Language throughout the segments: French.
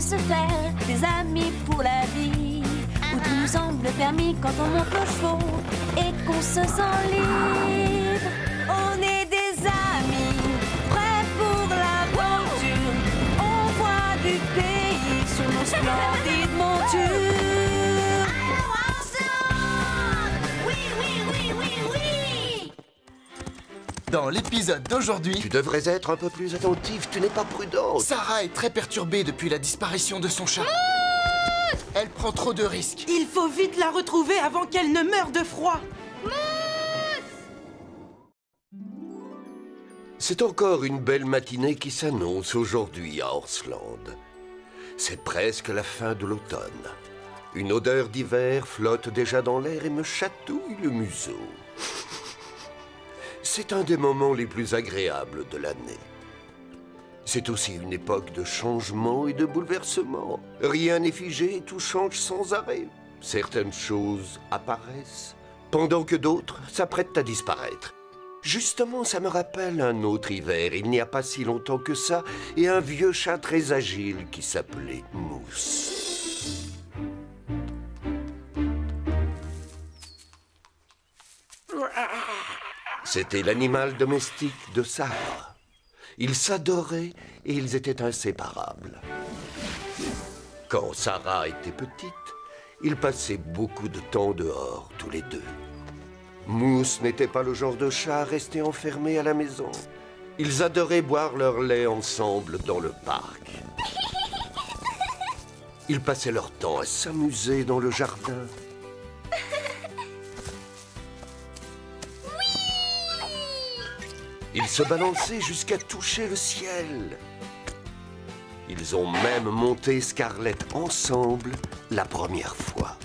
se faire des amis pour la vie, où tout nous semble permis quand on monte aux chevaux et qu'on se sent libre. On est des amis, prêts pour l'aventure. On voit du pays sur nos splendides montures. Alors ensemble! Oui, oui, oui, oui, oui! Dans l'épisode d'aujourd'hui, Tu devrais être un peu plus attentif, tu n'es pas prudente. Sarah est très perturbée depuis la disparition de son chat. Elle prend trop de risques. Il faut vite la retrouver avant qu'elle ne meure de froid. C'est encore une belle matinée qui s'annonce aujourd'hui à Horsland. C'est presque la fin de l'automne. Une odeur d'hiver flotte déjà dans l'air et me chatouille le museau. C'est un des moments les plus agréables de l'année. C'est aussi une époque de changement et de bouleversement. Rien n'est figé et tout change sans arrêt. Certaines choses apparaissent, pendant que d'autres s'apprêtent à disparaître. Justement, ça me rappelle un autre hiver, il n'y a pas si longtemps que ça, et un vieux chat très agile qui s'appelait Mousse. C'était l'animal domestique de Sarah. Ils s'adoraient et ils étaient inséparables. Quand Sarah était petite, ils passaient beaucoup de temps dehors, tous les deux. Mousse n'était pas le genre de chat à rester enfermé à la maison. Ils adoraient boire leur lait ensemble dans le parc. Ils passaient leur temps à s'amuser dans le jardin. Ils se balançaient jusqu'à toucher le ciel. Ils ont même monté Scarlett ensemble la première fois.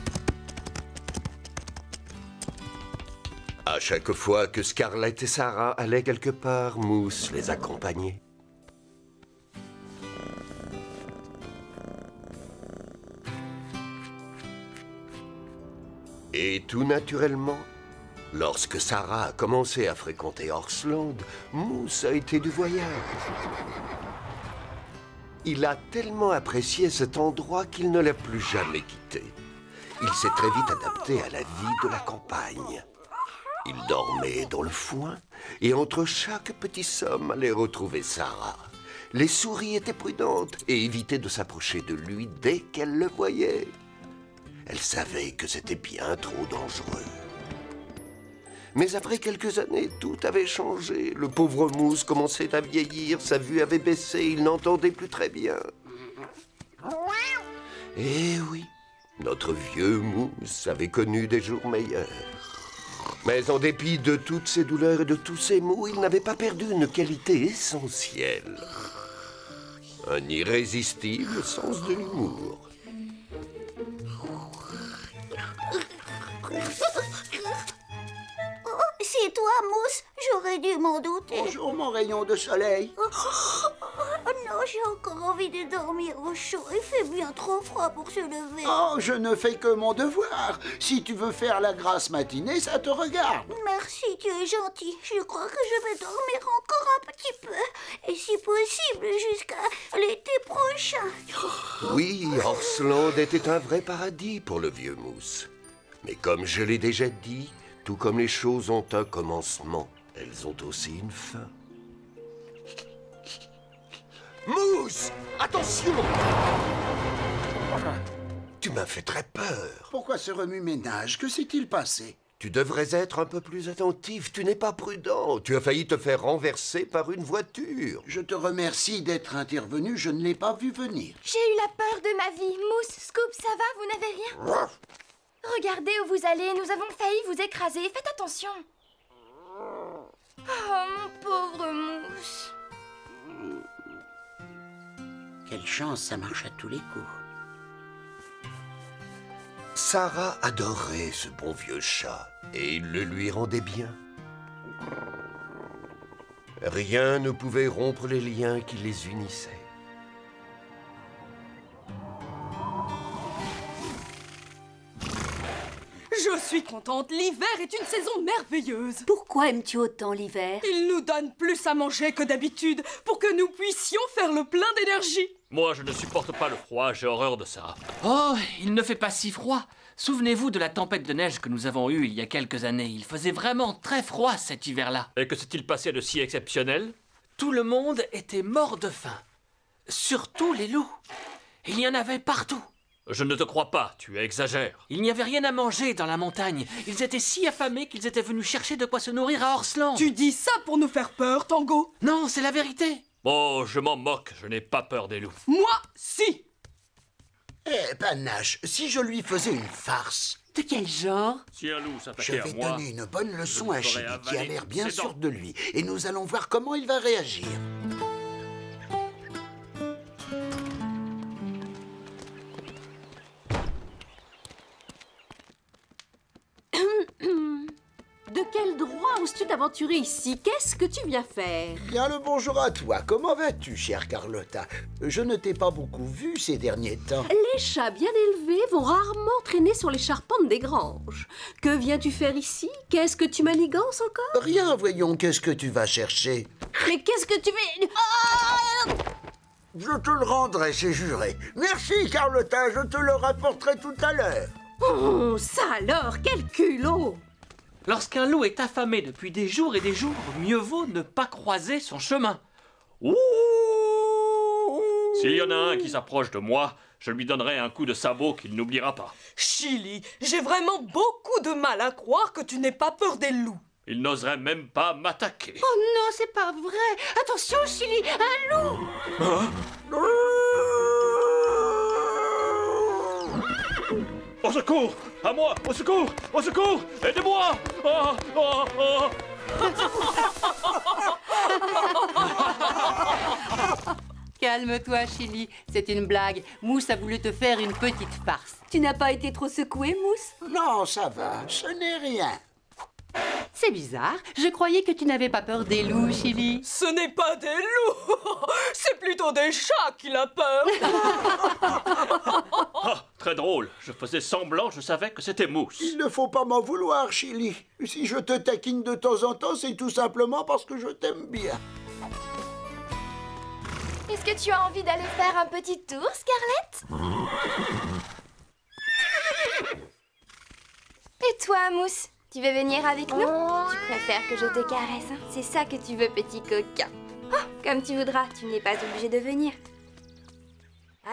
À chaque fois que Scarlett et Sarah allaient quelque part, Mousse les accompagnait. Et tout naturellement, lorsque Sarah a commencé à fréquenter Horsland, Mousse a été du voyage. Il a tellement apprécié cet endroit qu'il ne l'a plus jamais quitté. Il s'est très vite adapté à la vie de la campagne. Il dormait dans le foin et entre chaque petit somme allait retrouver Sarah. Les souris étaient prudentes et évitaient de s'approcher de lui dès qu'elles le voyaient. Elles savaient que c'était bien trop dangereux. Mais après quelques années, tout avait changé. Le pauvre Mousse commençait à vieillir, sa vue avait baissé, il n'entendait plus très bien. Eh oui, notre vieux Mousse avait connu des jours meilleurs. Mais en dépit de toutes ces douleurs et de tous ces maux, il n'avait pas perdu une qualité essentielle. Un irrésistible sens de l'humour. C'est toi, Mousse. J'aurais dû m'en douter. Bonjour, mon rayon de soleil. Oh non, j'ai encore envie de dormir au chaud. Il fait bien trop froid pour se lever. Oh, je ne fais que mon devoir. Si tu veux faire la grasse matinée, ça te regarde. Merci, tu es gentil. Je crois que je vais dormir encore un petit peu. Et si possible, jusqu'à l'été prochain. Oui, Horsland était un vrai paradis pour le vieux Mousse. Mais comme je l'ai déjà dit, tout comme les choses ont un commencement, elles ont aussi une fin. Mousse! Attention! Tu m'as fait très peur. Pourquoi ce remue-ménage? Que s'est-il passé? Tu devrais être un peu plus attentif, tu n'es pas prudent. Tu as failli te faire renverser par une voiture. Je te remercie d'être intervenu, je ne l'ai pas vu venir. J'ai eu la peur de ma vie. Mousse, Scoop, ça va? Vous n'avez rien? Regardez où vous allez, nous avons failli vous écraser. Faites attention. Oh, mon pauvre Mousse. Quelle chance, ça marche à tous les coups. Sarah adorait ce bon vieux chat et il le lui rendait bien. Rien ne pouvait rompre les liens qui les unissaient. Je suis contente, l'hiver est une saison merveilleuse. Pourquoi aimes-tu autant l'hiver? Il nous donne plus à manger que d'habitude pour que nous puissions faire le plein d'énergie. Moi, je ne supporte pas le froid, j'ai horreur de ça. Oh, il ne fait pas si froid. Souvenez-vous de la tempête de neige que nous avons eue il y a quelques années. Il faisait vraiment très froid cet hiver-là. Et que s'est-il passé de si exceptionnel? Tout le monde était mort de faim. Surtout les loups. Il y en avait partout. Je ne te crois pas, tu exagères. Il n'y avait rien à manger dans la montagne. Ils étaient si affamés qu'ils étaient venus chercher de quoi se nourrir à Horsland. Tu dis ça pour nous faire peur, Tango? Non, c'est la vérité. Bon, je m'en moque, je n'ai pas peur des loups. Moi, si! Eh, Panache, si je lui faisais une farce, De quel genre? Si un loup je s'attaquait à vais moi... donner une bonne leçon je à ferai Chili, qui a avaler l'air tous bien ses sûr dents. de lui. Et nous allons voir comment il va réagir. De quel droit oses-tu t'aventurer ici? Qu'est-ce que tu viens faire? Bien le bonjour à toi. Comment vas-tu, chère Carlotta? Je ne t'ai pas beaucoup vue ces derniers temps. Les chats bien élevés vont rarement traîner sur les charpentes des granges. Que viens-tu faire ici? Qu'est-ce que tu manigances encore? Rien, voyons, qu'est-ce que tu vas chercher? Mais qu'est-ce que tu veux... Ah! Je te le rendrai, c'est juré. Merci, Carlotta, je te le rapporterai tout à l'heure. Oh, ça alors, quel culot! Lorsqu'un loup est affamé depuis des jours et des jours, mieux vaut ne pas croiser son chemin. Ouh! S'il y en a un qui s'approche de moi, je lui donnerai un coup de sabot qu'il n'oubliera pas. Chili, j'ai vraiment beaucoup de mal à croire que tu n'aies pas peur des loups. Il n'oserait même pas m'attaquer. Oh non, c'est pas vrai! Attention, Chili, un loup! Au secours! À moi! Au secours! Au secours! Aidez-moi! Ah, ah, ah. Calme-toi, Chili. C'est une blague. Mousse a voulu te faire une petite farce. Tu n'as pas été trop secoué, Mousse? Non, ça va, ce n'est rien. C'est bizarre. Je croyais que tu n'avais pas peur des loups, Chili. Ce n'est pas des loups, c'est plutôt des chats qu'il a peur. Ah, très drôle. Je faisais semblant, je savais que c'était Mousse. Il ne faut pas m'en vouloir, Chili. Si je te taquine de temps en temps, c'est tout simplement parce que je t'aime bien. Est-ce que tu as envie d'aller faire un petit tour, Scarlett? Et toi, Mousse? Tu veux venir avec nous? Tu préfères que je te caresse, hein? C'est ça que tu veux, petit coquin. Oh, comme tu voudras, tu n'es pas obligé de venir.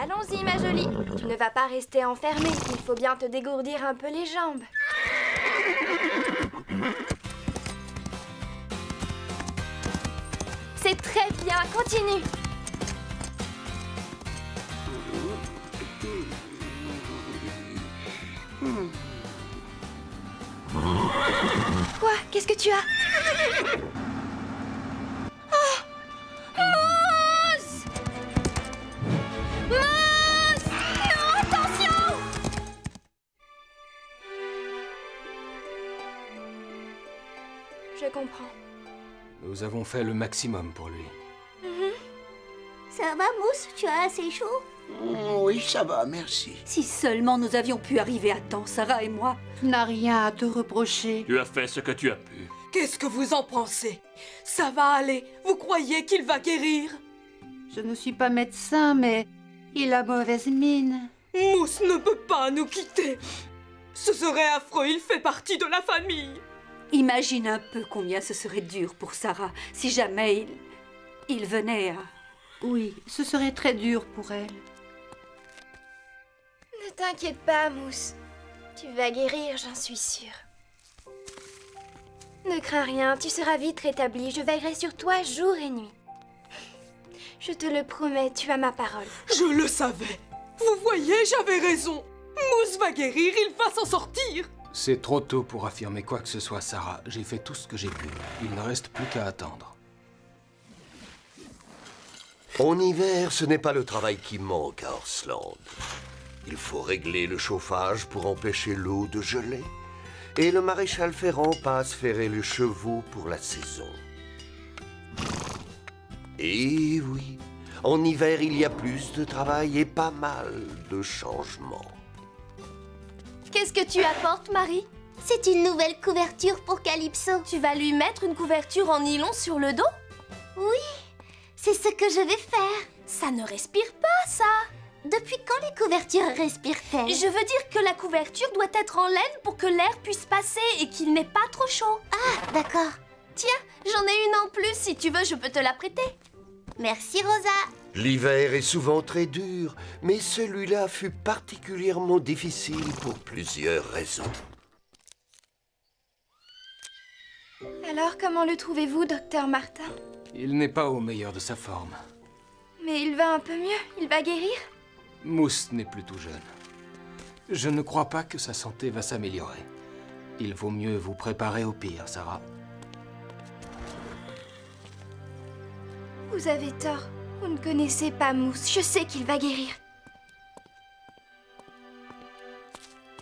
Allons-y, ma jolie. Tu ne vas pas rester enfermée. Il faut bien te dégourdir un peu les jambes. C'est très bien, continue. Quoi? Qu'est-ce que tu as? Oh! Mousse! Mousse! Non, attention! Je comprends. Nous avons fait le maximum pour lui. Ça va, Mousse? Tu as assez chaud? Oui, ça va, merci. Si seulement nous avions pu arriver à temps, Sarah et moi. Tu n'as rien à te reprocher. Tu as fait ce que tu as pu. Qu'est-ce que vous en pensez? Ça va aller. Vous croyez qu'il va guérir? Je ne suis pas médecin, mais il a mauvaise mine. Mousse ne peut pas nous quitter. Ce serait affreux, il fait partie de la famille. Imagine un peu combien ce serait dur pour Sarah si jamais il venait à... Oui, ce serait très dur pour elle. Ne t'inquiète pas, Mousse. Tu vas guérir, j'en suis sûre. Ne crains rien, tu seras vite rétablie. Je veillerai sur toi jour et nuit. Je te le promets, tu as ma parole. Je le savais. Vous voyez, j'avais raison. Mousse va guérir, il va s'en sortir. C'est trop tôt pour affirmer quoi que ce soit, Sarah. J'ai fait tout ce que j'ai pu. Il ne reste plus qu'à attendre. En hiver, ce n'est pas le travail qui manque à Horsland. Il faut régler le chauffage pour empêcher l'eau de geler. Et le maréchal Ferrand passe ferrer les chevaux pour la saison. Et oui, en hiver, il y a plus de travail et pas mal de changements. Qu'est-ce que tu apportes, Marie? C'est une nouvelle couverture pour Calypso. Tu vas lui mettre une couverture en nylon sur le dos? Oui, c'est ce que je vais faire. Ça ne respire pas, ça. Depuis quand les couvertures respirent-elles? Je veux dire que la couverture doit être en laine pour que l'air puisse passer et qu'il n'est pas trop chaud. Ah, d'accord. Tiens, j'en ai une en plus. Si tu veux, je peux te la prêter. Merci, Rosa. L'hiver est souvent très dur, mais celui-là fut particulièrement difficile pour plusieurs raisons. Alors, comment le trouvez-vous, docteur Martin? Il n'est pas au meilleur de sa forme. Mais il va un peu mieux, il va guérir? Mousse n'est plus tout jeune. Je ne crois pas que sa santé va s'améliorer. Il vaut mieux vous préparer au pire, Sarah. Vous avez tort. Vous ne connaissez pas Mousse. Je sais qu'il va guérir.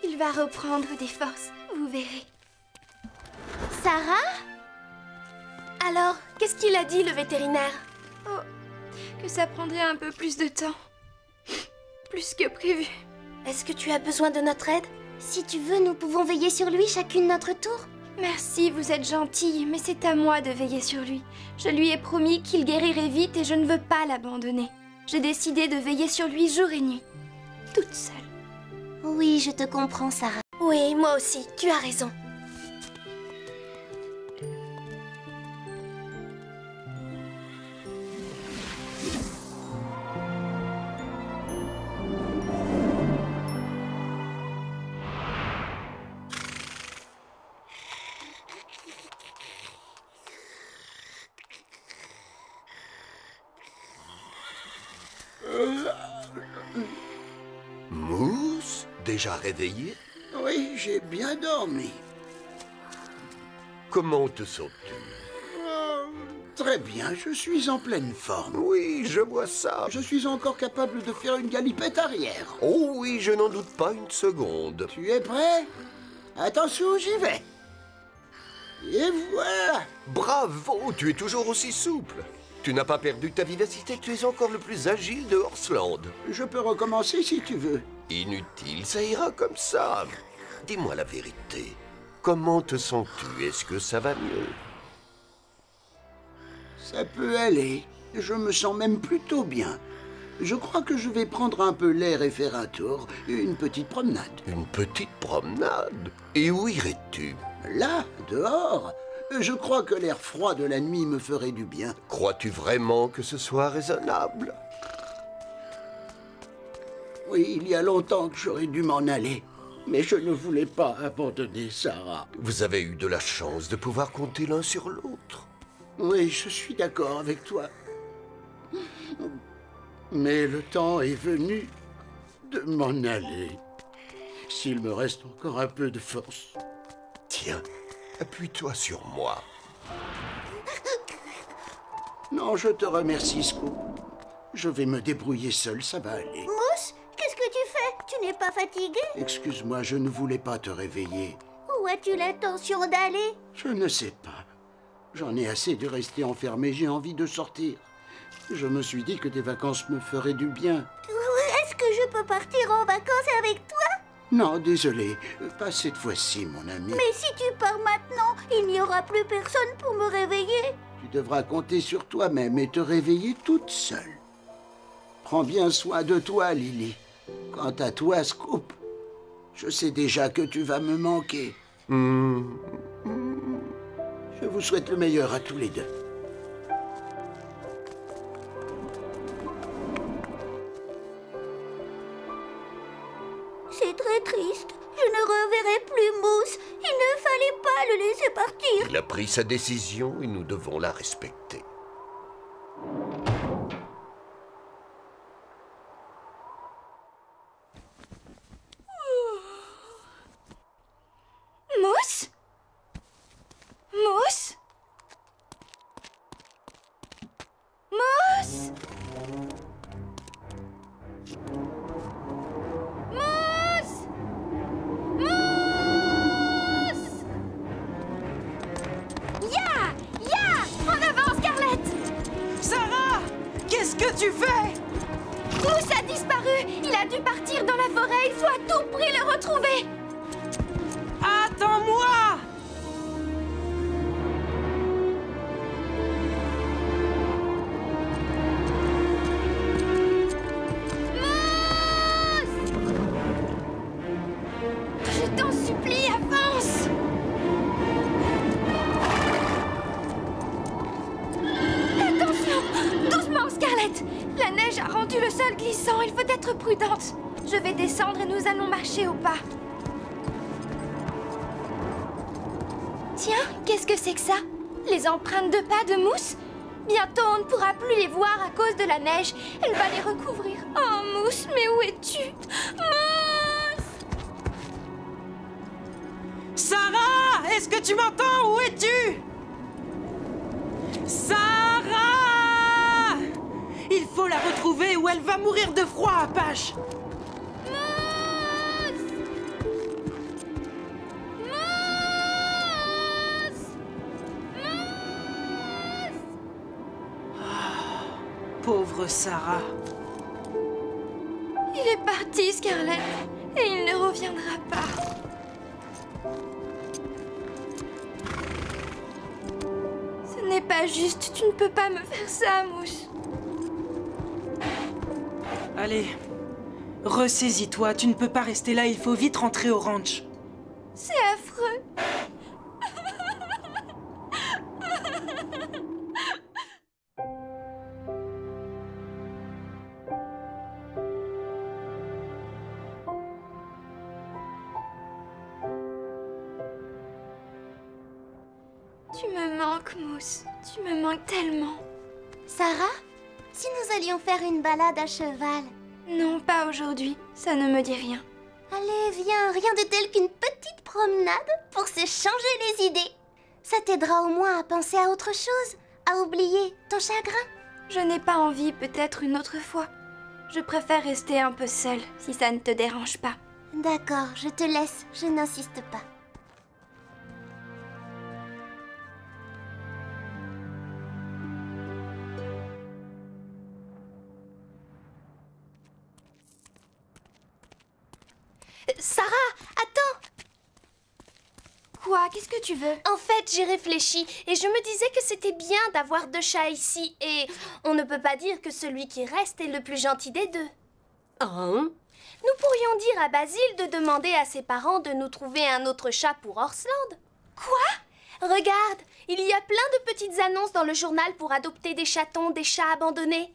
Il va reprendre des forces. Vous verrez. Sarah? Alors, qu'est-ce qu'il a dit, le vétérinaire? Oh, que ça prendrait un peu plus de temps. Plus que prévu. Est-ce que tu as besoin de notre aide? Si tu veux, nous pouvons veiller sur lui chacune notre tour. Merci, vous êtes gentille, mais c'est à moi de veiller sur lui. Je lui ai promis qu'il guérirait vite et je ne veux pas l'abandonner. J'ai décidé de veiller sur lui jour et nuit. Toute seule. Oui, je te comprends, Sarah. Oui, moi aussi, tu as raison. Mousse? Déjà réveillé? Oui, j'ai bien dormi. Comment te sens-tu? Très bien, je suis en pleine forme. Oui, je vois ça. Je suis encore capable de faire une galipette arrière. Oh oui, je n'en doute pas une seconde. Tu es prêt? Attention, j'y vais. Et voilà. Bravo, tu es toujours aussi souple. Tu n'as pas perdu ta vivacité, tu es encore le plus agile de Horseland. Je peux recommencer si tu veux. Inutile, ça ira comme ça. Dis-moi la vérité. Comment te sens-tu? Est-ce que ça va mieux? Ça peut aller. Je me sens même plutôt bien. Je crois que je vais prendre un peu l'air et faire un tour. Une petite promenade. Une petite promenade? Et où irais-tu? Là, dehors. Je crois que l'air froid de la nuit me ferait du bien. Crois-tu vraiment que ce soit raisonnable? Oui, il y a longtemps que j'aurais dû m'en aller. Mais je ne voulais pas abandonner Sarah. Vous avez eu de la chance de pouvoir compter l'un sur l'autre. Oui, je suis d'accord avec toi. Mais le temps est venu de m'en aller. S'il me reste encore un peu de force. Tiens, appuie-toi sur moi. Non, je te remercie, Scoop. Je vais me débrouiller seul, ça va aller. Mousse, qu'est-ce que tu fais? Tu n'es pas fatigué? Excuse-moi, je ne voulais pas te réveiller. Où as-tu l'intention d'aller? Je ne sais pas. J'en ai assez de rester enfermé, j'ai envie de sortir. Je me suis dit que tes vacances me feraient du bien. Est-ce que je peux partir en vacances avec toi? Non, désolé, pas cette fois-ci, mon ami. Mais si tu pars maintenant, il n'y aura plus personne pour me réveiller. Tu devras compter sur toi-même et te réveiller toute seule. Prends bien soin de toi, Lily. Quant à toi, Scoop, je sais déjà que tu vas me manquer. Je vous souhaite le meilleur à tous les deux. C'est très triste. Je ne reverrai plus Mousse. Il ne fallait pas le laisser partir. Il a pris sa décision et nous devons la respecter. Mousse? Mousse? Mousse? Mousse? Mousse? Ya! Ya! En avant, Scarlett! Sarah! Qu'est-ce que tu fais? Mousse a disparu! Il a dû partir dans la forêt! Il faut à tout prix le retrouver! Attends-moi! glissant, il faut être prudente. Je vais descendre et nous allons marcher au pas. Tiens, qu'est-ce que c'est que ça? Les empreintes de pas de Mousse? Bientôt, on ne pourra plus les voir à cause de la neige. Elle va les recouvrir. Oh, Mousse, mais où es-tu? Mousse! Sarah, est-ce que tu m'entends? Où es-tu? Sarah! Il faut la retrouver ou elle va mourir de froid, Apache. Pauvre Sarah. Il est parti, Scarlett, et il ne reviendra pas. Ce n'est pas juste, tu ne peux pas me faire ça, Mousse. Allez, ressaisis-toi, tu ne peux pas rester là, il faut vite rentrer au ranch. C'est affreux. Tu me manques, Mousse. Tu me manques tellement. Sarah, si nous allions faire une balade à cheval? Non, pas aujourd'hui. Ça ne me dit rien. Allez, viens, rien de tel qu'une petite promenade pour se changer les idées. Ça t'aidera au moins à penser à autre chose, à oublier ton chagrin. Je n'ai pas envie, peut-être une autre fois. Je préfère rester un peu seule, si ça ne te dérange pas. D'accord, je te laisse, je n'insiste pas. Sarah, attends! Quoi? Qu'est-ce que tu veux? En fait, j'ai réfléchi et je me disais que c'était bien d'avoir 2 chats ici et on ne peut pas dire que celui qui reste est le plus gentil des 2. Hein? Nous pourrions dire à Basile de demander à ses parents de nous trouver un autre chat pour Horsland. Quoi? Regarde, il y a plein de petites annonces dans le journal pour adopter des chatons, des chats abandonnés.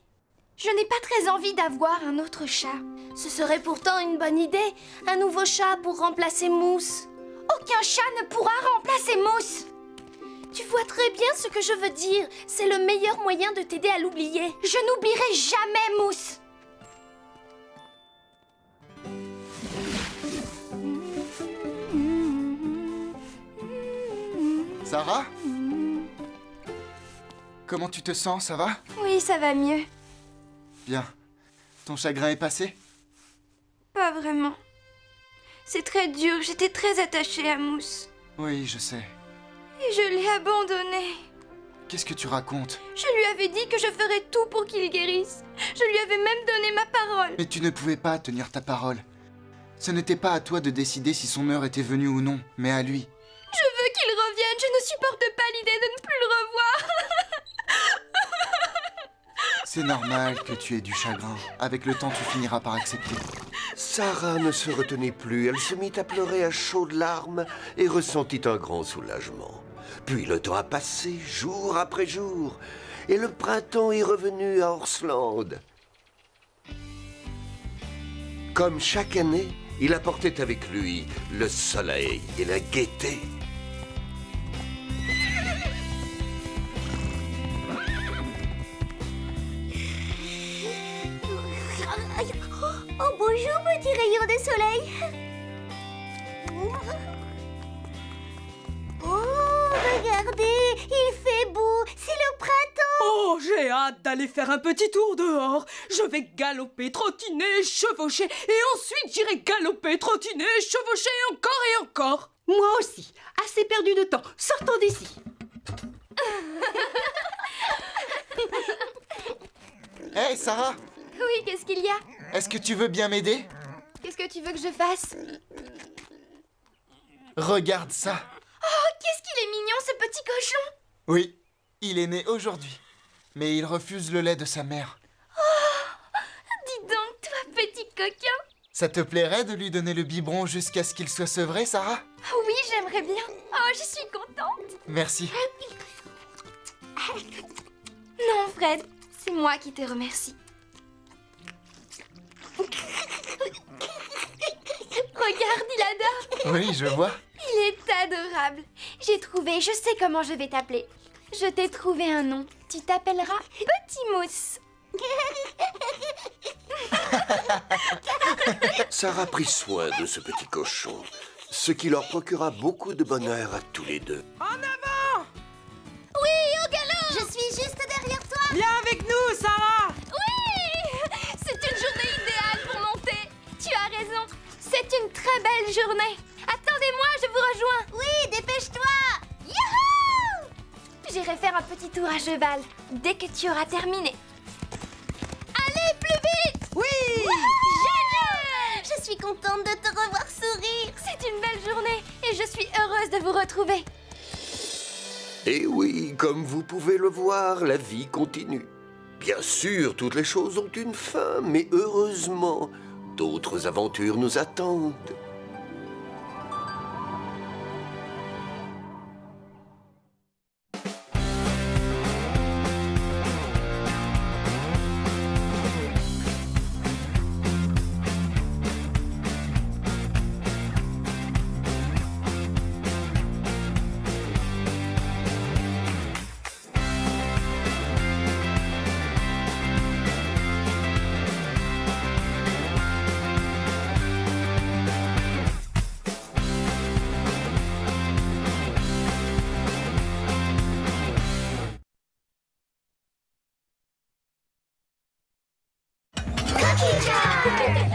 Je n'ai pas très envie d'avoir un autre chat. Ce serait pourtant une bonne idée. Un nouveau chat pour remplacer Mousse. Aucun chat ne pourra remplacer Mousse. Tu vois très bien ce que je veux dire. C'est le meilleur moyen de t'aider à l'oublier. Je n'oublierai jamais Mousse. Sarah? Comment tu te sens, ça va? Oui, ça va mieux. Bien. Ton chagrin est passé? Pas vraiment. C'est très dur, j'étais très attachée à Mousse. Oui, je sais. Et je l'ai abandonné. Qu'est-ce que tu racontes? Je lui avais dit que je ferais tout pour qu'il guérisse. Je lui avais même donné ma parole. Mais tu ne pouvais pas tenir ta parole. Ce n'était pas à toi de décider si son heure était venue ou non, mais à lui. Je veux qu'il revienne, je ne supporte pas l'idée de ne plus le revoir. C'est normal que tu aies du chagrin. Avec le temps, tu finiras par accepter. Sarah ne se retenait plus. Elle se mit à pleurer à chaudes larmes et ressentit un grand soulagement. Puis le temps a passé, jour après jour, et le printemps est revenu à Horsland. Comme chaque année, il apportait avec lui le soleil et la gaieté. Oh, bonjour, petit rayon de soleil. Oh, regardez, il fait beau, c'est le printemps. Oh, j'ai hâte d'aller faire un petit tour dehors. Je vais galoper, trottiner, chevaucher, et ensuite j'irai galoper, trottiner, chevaucher encore et encore. Moi aussi. Assez perdu de temps. Sortons d'ici. Hé, Sarah! Oui, qu'est-ce qu'il y a? Est-ce que tu veux bien m'aider? Qu'est-ce que tu veux que je fasse? Regarde ça! Oh, qu'est-ce qu'il est mignon, ce petit cochon! Oui, il est né aujourd'hui. Mais il refuse le lait de sa mère. Oh! Dis donc, toi, petit coquin! Ça te plairait de lui donner le biberon jusqu'à ce qu'il soit sevré, Sarah? Oui, j'aimerais bien. Oh, je suis contente. Merci. Non, Fred, c'est moi qui te remercie. Regarde, il adore. Oui, je vois. Il est adorable. J'ai trouvé, je sais comment je vais t'appeler. Je t'ai trouvé un nom. Tu t'appelleras Petit Mousse. Sarah prit soin de ce petit cochon, ce qui leur procura beaucoup de bonheur à tous les deux. En avant! Oui, au galop! Je suis juste derrière toi. Viens avec nous, Sarah! Oui! C'est une journée idéale pour monter. Tu as raison. C'est une très belle journée. Attendez-moi, je vous rejoins. Oui, dépêche-toi. Youhou! J'irai faire un petit tour à cheval dès que tu auras terminé. Allez, plus vite! Oui! Génial! Je suis contente de te revoir sourire. C'est une belle journée et je suis heureuse de vous retrouver. Et oui, comme vous pouvez le voir, la vie continue. Bien sûr, toutes les choses ont une fin, mais heureusement, d'autres aventures nous attendent. Cookie Jar!